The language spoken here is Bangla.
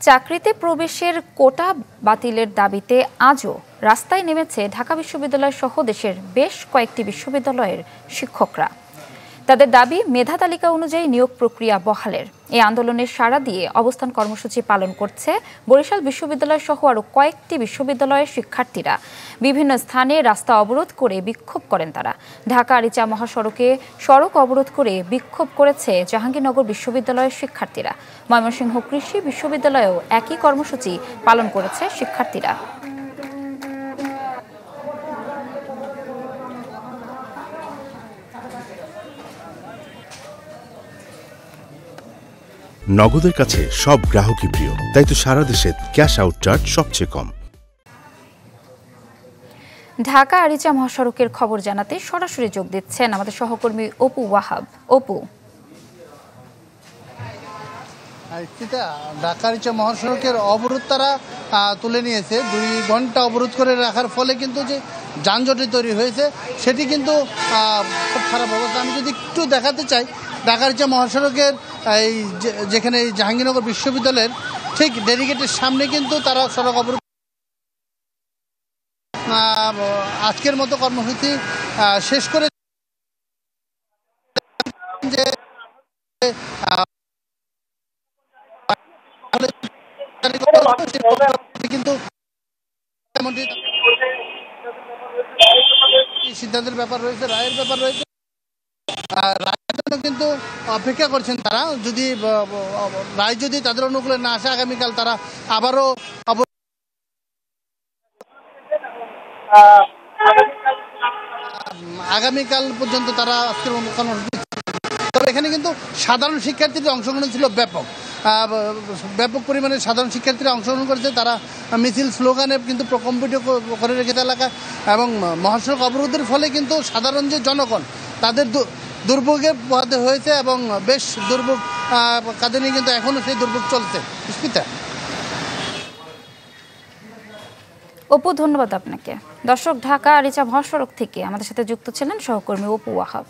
চাকরিতে প্রবেশের কোটা বাতিলের দাবিতে আজও রাস্তায় নেমেছে ঢাকা বিশ্ববিদ্যালয় সহ দেশের বেশ কয়েকটি বিশ্ববিদ্যালয়ের শিক্ষকরা। তাদের দাবি মেধা তালিকা অনুযায়ী নিয়োগ প্রক্রিয়া বহালের। এই আন্দোলনের সাড়া দিয়ে অবস্থান কর্মসূচি পালন করছে বরিশাল বিশ্ববিদ্যালয় সহ আরও কয়েকটি বিশ্ববিদ্যালয়ের শিক্ষার্থীরা। বিভিন্ন স্থানে রাস্তা অবরোধ করে বিক্ষোভ করেন তারা। ঢাকা আরিচা মহাসড়কে সড়ক অবরোধ করে বিক্ষোভ করেছে জাহাঙ্গীরনগর বিশ্ববিদ্যালয়ের শিক্ষার্থীরা। ময়মনসিংহ কৃষি বিশ্ববিদ্যালয়েও একই কর্মসূচি পালন করেছে শিক্ষার্থীরা। নগদের কাছে সব গ্রাহকই প্রিয়, তাই তো সারা দেশে ক্যাশ আউট চার্জ সবচেয়ে কম। ঢাকা আরিচা মহাসড়কের খবর জানাতে সরাসরি যোগ দিচ্ছেন আমাদের সহকর্মী অপু ওয়াহাব। অপু, ঢাকা আরিচা মহাসড়কের অবরোধ তারা তুলে নিয়েছে। 2 ঘন্টা অবরোধ করে রাখার ফলে কিন্তু যে যানজটে তৈরি হয়েছে সেটি কিন্তু খুব খারাপ অবস্থা। আমি যদি একটু দেখাতে চাই, ঢাকা আরিচা মহাসড়কের এই যেখানে জাহাঙ্গীরনগর বিশ্ববিদ্যালয়ের ঠিক ডেডিকেটের সামনে কিন্তু তারা সড়ক অবরোধ আজকের মতো কর্মসূচি শেষ করে কিন্তু সিদ্ধান্তের ব্যাপার রয়েছে, রায়ের ব্যাপার রয়েছে। রায়ের জন্য কিন্তু অপেক্ষা করছেন তারা। যদি রায় যদি তাদের অনুকূলে না আসে, আগামীকাল তারা আবারও আগামীকাল পর্যন্ত তারা আজকের কর্মসূচি। তবে এখানে কিন্তু সাধারণ শিক্ষার্থীদের অংশগ্রহণ ছিল ব্যাপক পরিমাণে সাধারণ শিক্ষার্থীরা অংশগ্রহণ করেছে। তারা মিছিল স্লোগানে কিন্তু প্রকম্পিত করে রেখেছে এলাকা। এবং মহাসড়ক অবরোধের ফলে কিন্তু সাধারণ যে জনগণ তাদের দুর্ভোগে পোহাতে হয়েছে এবং বেশ দুর্ভোগ কাঁধে নিয়ে কিন্তু এখনও সেই দুর্ভোগ চলছে। পুষ্পিতা। অপু, ধন্যবাদ আপনাকে। দর্শক, ঢাকা আরিচা মহাসড়ক থেকে আমাদের সাথে যুক্ত ছিলেন সহকর্মী অপু ওয়াহাব।